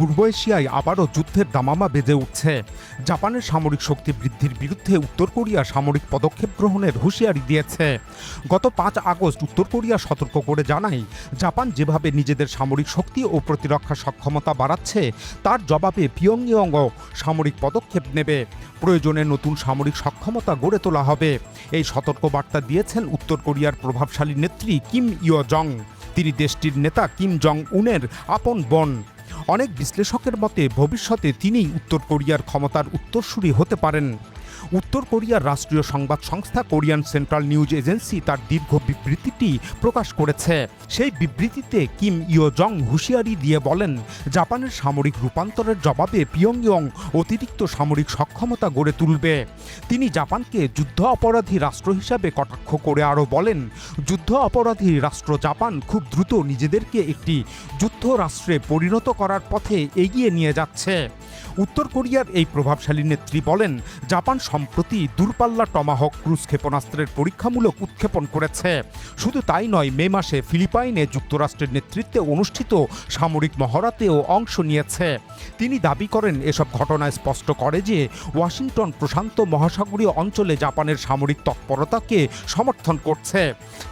পূর্ব এশিয়ায় আবারও যুদ্ধের দামামা বেজে উঠছে। জাপানের সামরিক শক্তি বৃদ্ধির বিরুদ্ধে উত্তর কোরিয়া সামরিক পদক্ষেপ গ্রহণের হুঁশিয়ারি দিয়েছে। গত ৫ আগস্ট উত্তর কোরিয়া সতর্ক করে জানায়, জাপান যেভাবে নিজেদের সামরিক শক্তি ও প্রতিরক্ষা সক্ষমতা বাড়াচ্ছে, তার জবাবে পিয়ংইয়ংও সামরিক পদক্ষেপ নেবে। প্রয়োজনে নতুন সামরিক সক্ষমতা গড়ে তোলা হবে। এই সতর্কবার্তা দিয়েছেন উত্তর কোরিয়ার প্রভাবশালী নেত্রী কিম ইয় জং। তিনি দেশটির নেতা কিম জং উনের আপন বোন। অনেক বিশ্লেষকের মতে ভবিষ্যতে তিনিই উত্তর কোরিয়ার ক্ষমতার উত্তরসূরি হতে পারেন। উত্তর কোরিয়ার রাষ্ট্রীয় সংবাদ সংস্থা কোরিয়ান সেন্ট্রাল নিউজ এজেন্সি তার দীর্ঘ বিবৃতিটি প্রকাশ করেছে। সেই বিবৃতিতে কিম ইয় জং হুঁশিয়ারি দিয়ে বলেন, জাপানের সামরিক রূপান্তরের জবাবে পিয়ংইয়ং অতিরিক্ত সামরিক সক্ষমতা গড়ে তুলবে। তিনি জাপানকে যুদ্ধ অপরাধী রাষ্ট্র হিসাবে কটাক্ষ করে আরও বলেন, যুদ্ধ অপরাধী রাষ্ট্র জাপান খুব দ্রুত নিজেদেরকে একটি যুদ্ধ রাষ্ট্রে পরিণত করার পথে এগিয়ে নিয়ে যাচ্ছে। উত্তর কোরিয়ার এই প্রভাবশালী নেত্রী বলেন, জাপান সম্প্রতি দূরপাল্লা টমাহক ক্রুজ ক্ষেপণাস্ত্রের পরীক্ষামূলক উৎক্ষেপণ করেছে। শুধু তাই নয়, মে মাসে ফিলিপাইনে যুক্তরাষ্ট্রের নেতৃত্বে অনুষ্ঠিত সামরিক মহড়াতেও অংশ নিয়েছে। তিনি দাবি করেন, এসব ঘটনায় স্পষ্ট করে যে ওয়াশিংটন প্রশান্ত মহাসাগরীয় অঞ্চলে জাপানের সামরিক তৎপরতাকে সমর্থন করছে।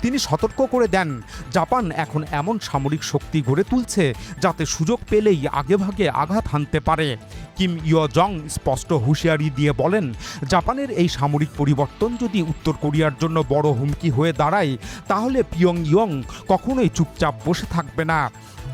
তিনি সতর্ক করে দেন, জাপান এখন এমন সামরিক শক্তি গড়ে তুলছে যাতে সুযোগ পেলেই আগেভাগে আঘাত হানতে পারে। কিম ইয় জং স্পষ্ট হুঁশিয়ারি দিয়ে বলেন, জাপানের এই সামরিক পরিবর্তন যদি উত্তর কোরিয়ার জন্য বড় হুমকি হয়ে দাঁড়ায়, তাহলে পিয়ংইয়ং কখনোই চুপচাপ বসে থাকবে না।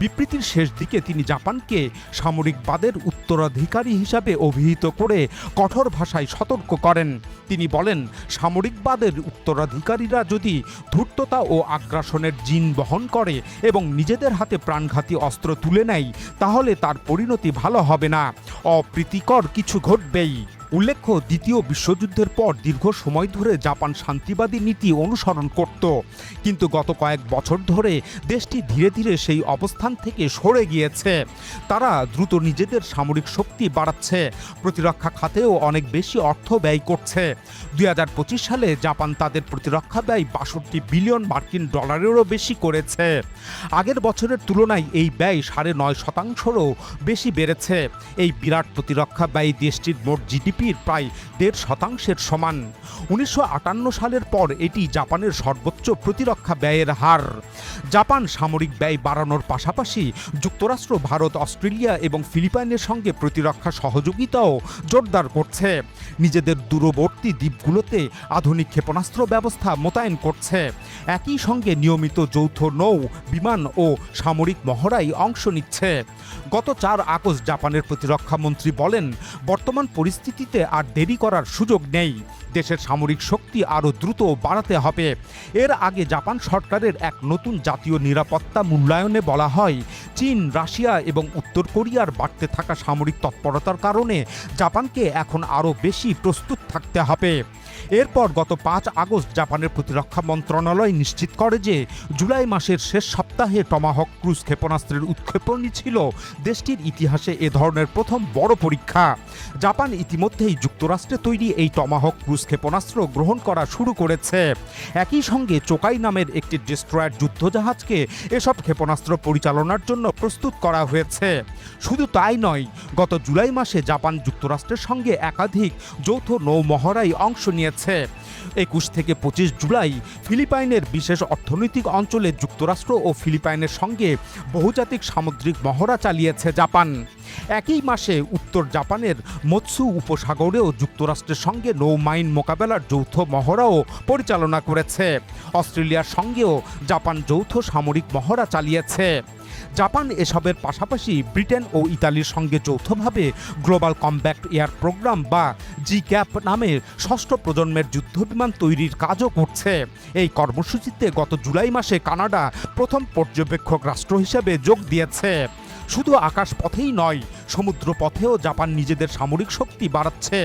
বিবৃতির শেষ দিকে তিনি জাপানকে সামরিকবাদের উত্তরাধিকারী হিসাবে অভিহিত করে কঠোর ভাষায় সতর্ক করেন। তিনি বলেন, সামরিকবাদের উত্তরাধিকারীরা যদি ধূর্ততা ও আগ্রাসনের জিন বহন করে এবং নিজেদের হাতে প্রাণঘাতী অস্ত্র তুলে নেয়, তাহলে তার পরিণতি ভালো হবে না, অপ্রীতিকর কিছু ঘটবেই। উল্লেখ্য, দ্বিতীয় বিশ্বযুদ্ধের পর দীর্ঘ সময় ধরে জাপান শান্তিবাদী নীতি অনুসরণ করত, কিন্তু গত কয়েক বছর ধরে দেশটি ধীরে ধীরে সেই অবস্থান থেকে সরে গিয়েছে। তারা দ্রুত নিজেদের সামরিক শক্তি বাড়াচ্ছে, প্রতিরক্ষা খাতেও অনেক বেশি অর্থ ব্যয় করছে। 2025 সালে জাপান তাদের প্রতিরক্ষা ব্যয় 62 বিলিয়ন মার্কিন ডলারেরও বেশি করেছে। আগের বছরের তুলনায় এই ব্যয় 9.5%-রও বেশি বেড়েছে। এই বিরাট প্রতিরক্ষা ব্যয় দেশটির মোট জিডিপির প্রায় 1.5% সমান। 1958 সালের পর এটি জাপানের সর্বোচ্চ প্রতিরক্ষা ব্যয়ের হার। জাপান সামরিক ব্যয় বাড়ানোর পাশাপাশি যুক্তরাষ্ট্র, ভারত, অস্ট্রেলিয়া এবং ফিলিপাইনের সঙ্গে প্রতিরক্ষা সহযোগিতাও জোরদার করছে। নিজেদের দূরবর্তী দ্বীপগুলোতে আধুনিক ক্ষেপণাস্ত্র ব্যবস্থা মোতায়েন করছে। একই সঙ্গে নিয়মিত যৌথ নৌ, বিমান ও সামরিক মহড়ায় অংশ নিচ্ছে। গত 4 আগস্ট জাপানের প্রতিরক্ষা মন্ত্রী বলেন, বর্তমান পরিস্থিতিতে আর দেরি করার সুযোগ নেই, দেশের সামরিক শক্তি আরও দ্রুত বাড়াতে হবে। এর আগে জাপান সরকারের এক নতুন জাতীয় নিরাপত্তা মূল্যায়নে বলা হয়, চীন, রাশিয়া এবং উত্তর কোরিয়ার বাড়তে থাকা সামরিক তৎপরতার কারণে জাপানকে এখন আরও বেশি প্রস্তুত থাকতে হবে। এরপর গত 5 আগস্ট জাপানের প্রতিরক্ষা মন্ত্রণালয় নিশ্চিত করে যে জুলাই মাসের শেষ সপ্তাহে টমাহক ক্রুজ ক্ষেপণাস্ত্রের উৎক্ষেপণই ছিল দেশটির ইতিহাসে এ ধরনের প্রথম বড় পরীক্ষা। জাপান ইতিমধ্যেই যুক্তরাষ্ট্রে তৈরি এই টমাহক ক্রুজ ক্ষেপণাস্ত্র গ্রহণ করা শুরু করেছে। একই সঙ্গে চোকাই নামের একটি ডেস্ট্রয়ার যুদ্ধজাহাজকে এসব ক্ষেপণাস্ত্র পরিচালনার জন্য প্রস্তুত করা হয়েছে। শুধু তাই নয়, গত জুলাই মাসে জাপান যুক্তরাষ্ট্রের সঙ্গে একাধিক যৌথ নৌ মহড়ায় অংশ নিয়েছে। 21 থেকে 25 জুলাই ফিলিপাইনের বিশেষ অর্থনৈতিক অঞ্চলে যুক্তরাষ্ট্র ও ফিলিপাইনের সঙ্গে বহুজাতিক সামুদ্রিক মহড়া চালিয়েছে জাপান। একই মাসে উত্তর জাপানের মৎসু উপসাগরেও যুক্তরাষ্ট্রের সঙ্গে নৌমাইন মোকাবেলার যৌথ মহড়াও পরিচালনা করেছে। অস্ট্রেলিয়ার সঙ্গেও জাপান যৌথ সামরিক মহড়া চালিয়েছে। জাপান এসবের পাশাপাশি ব্রিটেন ও ইতালির সঙ্গে যৌথভাবে গ্লোবাল কম্ব্যাক্ট এয়ার প্রোগ্রাম বা জিক্যাপ নামে 6ষ্ঠ প্রজন্মের যুদ্ধবিমান তৈরির কাজও করছে। এই কর্মসূচিতে গত জুলাই মাসে কানাডা প্রথম পর্যবেক্ষক রাষ্ট্র হিসেবে যোগ দিয়েছে। শুধু আকাশপথেই নয়, সমুদ্রপথেও জাপান নিজেদের সামরিক শক্তি বাড়াচ্ছে।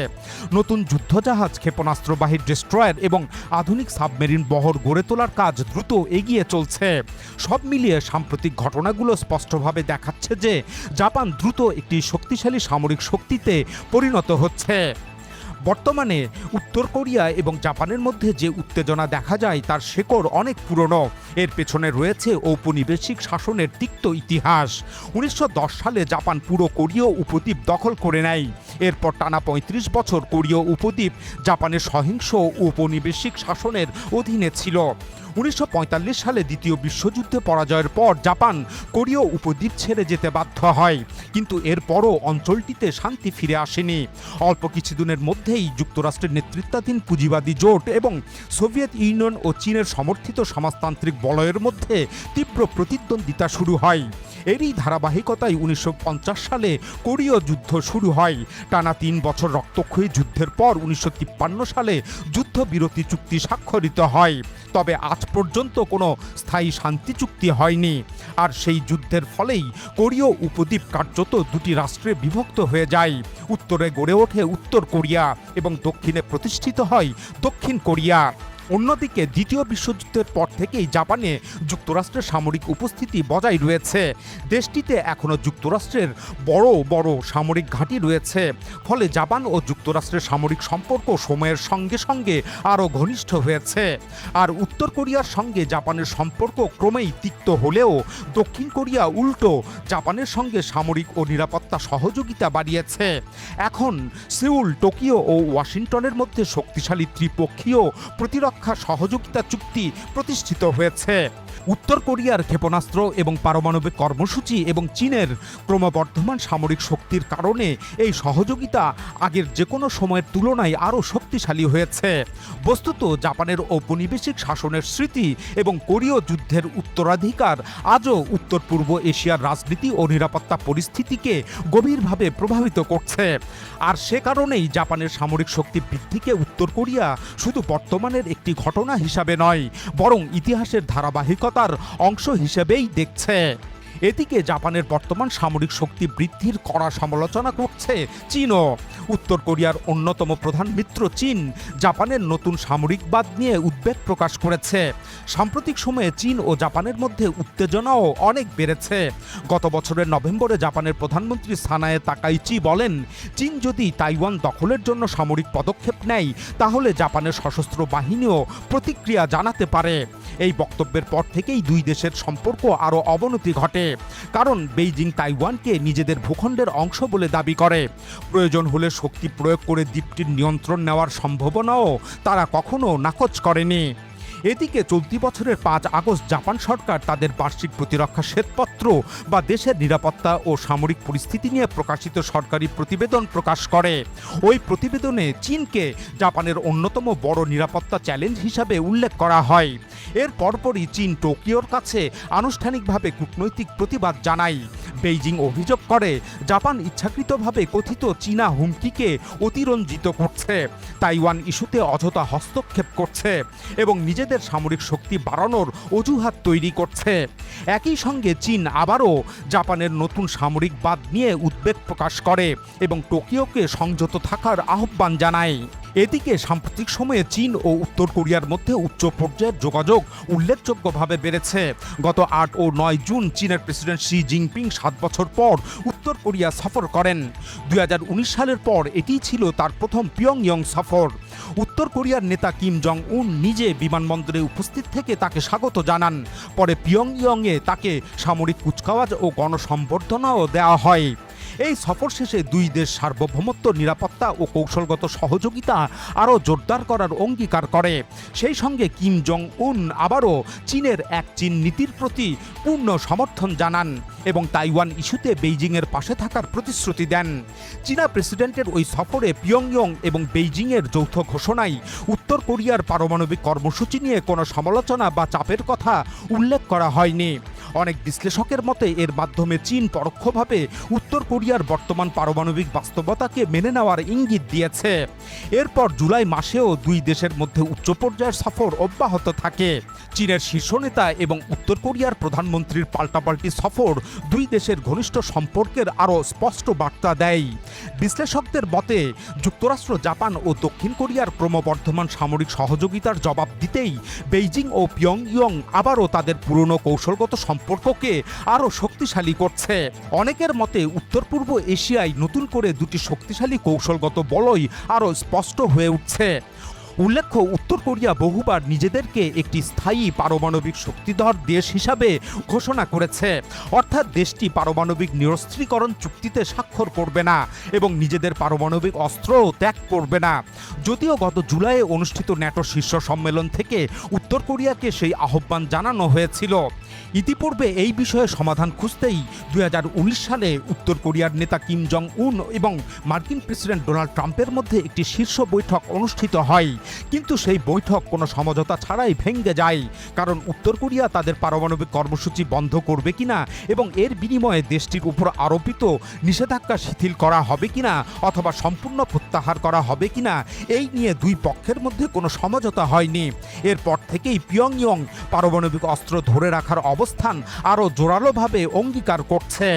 নতুন যুদ্ধজাহাজ, ক্ষেপণাস্ত্রবাহী ডেস্ট্রয়ার এবং আধুনিক সাবমেরিন বহর গড়ে তোলার কাজ দ্রুত এগিয়ে চলছে। সব মিলিয়ে সাম্প্রতিক ঘটনাগুলো স্পষ্টভাবে দেখাচ্ছে যে জাপান দ্রুত একটি শক্তিশালী সামরিক শক্তিতে পরিণত হচ্ছে। বর্তমানে উত্তর কোরিয়া এবং জাপানের মধ্যে যে উত্তেজনা দেখা যায় তার শেকড় অনেক পুরনো। এর পেছনে রয়েছে ঔপনিবেশিক শাসনের তিক্ত ইতিহাস। 1910 সালে জাপান পুরো কোরীয় উপদ্বীপ দখল করে নেয়। এরপর টানা 35 বছর কোরীয় উপদ্বীপ জাপানের সহিংস ঔপনিবেশিক শাসনের অধীনে ছিল। 1945 সালে দ্বিতীয় বিশ্বযুদ্ধে পরাজয়ের পর জাপান কোরীয় উপদ্বীপ ছেড়ে যেতে বাধ্য হয়, কিন্তু এরপরও অঞ্চলটিতে শান্তি ফিরে আসেনি। অল্প কিছুদিনের মধ্যেই যুক্তরাষ্ট্রের নেতৃত্বাধীন পুঁজিবাদী জোট এবং সোভিয়েত ইউনিয়ন ও চীনের সমর্থিত সমাজতান্ত্রিক বলয়ের মধ্যে তীব্র প্রতিদ্বন্দ্বিতা শুরু হয়। এরই ধারাবাহিকতায় 1950 সালে কোরীয় যুদ্ধ শুরু হয়। টানা 3 বছর রক্তক্ষয়ী যুদ্ধের পর 1953 সালে যুদ্ধবিরতি চুক্তি স্বাক্ষরিত হয়। তবে আজ পর্যন্ত কোনো স্থায়ী শান্তি চুক্তি হয়নি। আর সেই যুদ্ধের ফলেই কোরীয় উপদ্বীপ কার্যত দুটি রাষ্ট্রে বিভক্ত হয়ে যায়। উত্তরে গড়ে ওঠে উত্তর কোরিয়া এবং দক্ষিণে প্রতিষ্ঠিত হয় দক্ষিণ কোরিয়া। অন্যদিকে দ্বিতীয় বিশ্বযুদ্ধের পর থেকেই জাপানে যুক্তরাষ্ট্রের সামরিক উপস্থিতি বজায় রয়েছে। দেশটিতে এখনও যুক্তরাষ্ট্রের বড় বড় সামরিক ঘাঁটি রয়েছে। ফলে জাপান ও যুক্তরাষ্ট্রের সামরিক সম্পর্ক সময়ের সঙ্গে সঙ্গে আরও ঘনিষ্ঠ হয়েছে। আর উত্তর কোরিয়ার সঙ্গে জাপানের সম্পর্ক ক্রমেই তিক্ত হলেও দক্ষিণ কোরিয়া উল্টো জাপানের সঙ্গে সামরিক ও নিরাপত্তা সহযোগিতা বাড়িয়েছে। এখন সিউল, টোকিও ও ওয়াশিংটনের মধ্যে শক্তিশালী ত্রিপক্ষীয় প্রতিরক্ষা সহযোগিতা চুক্তি প্রতিষ্ঠিত হয়েছে। উত্তর কোরিয়ার ক্ষেপণাস্ত্র এবং পারমাণবিক কর্মসূচি এবং চীনের ক্রমবর্ধমান সামরিক শক্তির কারণে এই সহযোগিতা আগের যে কোনো সময়ের তুলনায় আরও শক্তিশালী হয়েছে। বস্তুত জাপানের ঔপনিবেশিক শাসনের স্মৃতি এবং কোরীয় যুদ্ধের উত্তরাধিকার আজও উত্তর পূর্ব এশিয়ার রাজনীতি ও নিরাপত্তা পরিস্থিতিকে গভীরভাবে প্রভাবিত করছে। আর সে কারণেই জাপানের সামরিক শক্তি বৃদ্ধিকে উত্তর কোরিয়া শুধু বর্তমানের একটি ঘটনা হিসাবে নয়, বরং ইতিহাসের ধারাবাহিকতার অংশ হিসেবেই দেখছে। এদিকে জাপানের বর্তমান সামরিক শক্তি বৃদ্ধির কড়া সমালোচনা করছে চীনও। উত্তর কোরিয়ার অন্যতম প্রধান মিত্র চীন জাপানের নতুন সামরিকবাদ নিয়ে উদ্বেগ প্রকাশ করেছে। সাম্প্রতিক সময়ে চীন ও জাপানের মধ্যে উত্তেজনাও অনেক বেড়েছে। গত বছরের নভেম্বরে জাপানের প্রধানমন্ত্রী সানায়ে তাকাইচি বলেন, চীন যদি তাইওয়ান দখলের জন্য সামরিক পদক্ষেপ নেয় তাহলে জাপানের সশস্ত্র বাহিনীও প্রতিক্রিয়া জানাতে পারে। এই বক্তব্যের পর থেকেই দুই দেশের সম্পর্ক আরও অবনতি ঘটে। কারণ বেইজিং তাইওয়ানকে নিজেদের ভূখণ্ডের অংশ বলে দাবি করে। প্রয়োজন হলে শক্তি প্রয়োগ করে দ্বীপটির নিয়ন্ত্রণ নেওয়ার সম্ভাবনাও তারা কখনো নাকচ করেনি। এদিকে চলতি বছরের 5 আগস্ট জাপান সরকার তাদের বার্ষিক প্রতিরক্ষা শ্বেতপত্র বা দেশের নিরাপত্তা ও সামরিক পরিস্থিতি নিয়ে প্রকাশিত সরকারি প্রতিবেদন প্রকাশ করে। ওই প্রতিবেদনে চীনকে জাপানের অন্যতম বড় নিরাপত্তা চ্যালেঞ্জ হিসাবে উল্লেখ করা হয়। এর পরপরই চীন টোকিওর কাছে আনুষ্ঠানিকভাবে কূটনৈতিক প্রতিবাদ জানায়। বেইজিং অভিযোগ করে জাপান ইচ্ছাকৃতভাবে কথিত চীনা হুমকিকে অতিরঞ্জিত করছে, তাইওয়ান ইস্যুতে অযথা হস্তক্ষেপ করছে এবং নিজেদের সামরিক শক্তি বাড়ানোর অজুহাত তৈরি করছে। একই সঙ্গে চীন আবারও জাপানের নতুন সামরিক বাদ নিয়ে উদ্বেগ প্রকাশ করে এবং টোকিওকে সংযত থাকার আহ্বান জানায়। এদিকে সাম্প্রতিক সময়ে চীন ও উত্তর কোরিয়ার মধ্যে উচ্চ পর্যায়ের যোগাযোগ উল্লেখযোগ্যভাবে বেড়েছে। গত 8 ও 9 জুন চীনের প্রেসিডেন্ট শি জিনপিং 7 বছর পর উত্তর কোরিয়া সফর করেন। 2019 সালের পর এটিই ছিল তার প্রথম পিয়ংইয়ং সফর। উত্তর কোরিয়ার নেতা কিম জং উন নিজে বিমানবন্দরে উপস্থিত থেকে তাকে স্বাগত জানান। পরে পিয়ংইয়ংয়ে তাকে সামরিক কুচকাওয়াজ ও গণসম্বর্ধনাও দেওয়া হয়। এই সফর শেষে দুই দেশ সার্বভৌমত্ব, নিরাপত্তা ও কৌশলগত সহযোগিতা আরও জোরদার করার অঙ্গীকার করে। সেই সঙ্গে কিম জং উন আবারও চীনের এক চীন নীতির প্রতি পূর্ণ সমর্থন জানান এবং তাইওয়ান ইস্যুতে বেইজিংয়ের পাশে থাকার প্রতিশ্রুতি দেন। চীনা প্রেসিডেন্টের ওই সফরে পিয়ংইয়ং এবং বেইজিংয়ের যৌথ ঘোষণায় উত্তর কোরিয়ার পারমাণবিক কর্মসূচি নিয়ে কোনো সমালোচনা বা চাপের কথা উল্লেখ করা হয়নি। অনেক বিশ্লেষকের মতে এর মাধ্যমে চীন পরোক্ষভাবে উত্তর কোরিয়ার বর্তমান পারমাণবিক বাস্তবতাকে মেনে নেওয়ার ইঙ্গিত দিয়েছে। এরপর জুলাই মাসেও দুই দেশের মধ্যে উচ্চ পর্যায়ের সফর অব্যাহত থাকে। চীনের শীর্ষ নেতা এবং উত্তর কোরিয়ার প্রধানমন্ত্রীর পাল্টাপাল্টি সফর দুই দেশের ঘনিষ্ঠ সম্পর্কের আরও স্পষ্ট বার্তা দেয়। বিশ্লেষকদের মতে যুক্তরাষ্ট্র, জাপান ও দক্ষিণ কোরিয়ার ক্রমবর্ধমান সামরিক সহযোগিতার জবাব দিতেই বেইজিং ও পিয়ংইয়ং আবারও তাদের পুরনো কৌশলগত সম্পর্ক সম্পর্ককে আরও শক্তিশালী করছে। অনেকের মতে উত্তর পূর্ব এশিয়ায় নতুন করে দুটি শক্তিশালী কৌশলগত বলয় আরও স্পষ্ট হয়ে উঠছে। উল্লেখ্য, উত্তর কোরিয়া বহুবার নিজেদেরকে একটি স্থায়ী পারমাণবিক শক্তিধর দেশ হিসাবে ঘোষণা করেছে, অর্থাৎ দেশটি পারমাণবিক নিরস্ত্রীকরণ চুক্তিতে স্বাক্ষর করবে না এবং নিজেদের পারমাণবিক অস্ত্রও ত্যাগ করবে না। যদিও গত জুলাইয়ে অনুষ্ঠিত ন্যাটো শীর্ষ সম্মেলন থেকে উত্তর কোরিয়াকে সেই আহ্বান জানানো হয়েছিল। ইতিপূর্বে এই বিষয়ে সমাধান খুঁজতেই 2019 সালে উত্তর কোরিয়ার নেতা কিম জং উন এবং মার্কিন প্রেসিডেন্ট ডোনাল্ড ট্রাম্পের মধ্যে একটি শীর্ষ বৈঠক অনুষ্ঠিত হয়, কিন্তু সেই বৈঠক কোনো সমঝোতা ছাড়াই ভেঙে যায়। কারণ উত্তর কোরিয়া তাদের পারমাণবিক কর্মসূচি বন্ধ করবে কিনা এবং এর বিনিময়ে দেশটির উপর আরোপিত নিষেধাজ্ঞা শিথিল করা হবে কিনা অথবা সম্পূর্ণ প্রত্যাহার করা হবে কিনা, এই নিয়ে দুই পক্ষের মধ্যে কোনো সমঝোতা হয়নি। এরপর থেকেই পিয়ংইয়ং পারমাণবিক অস্ত্র ধরে রাখার অবস্থান আরও জোরালোভাবে অঙ্গীকার করছে।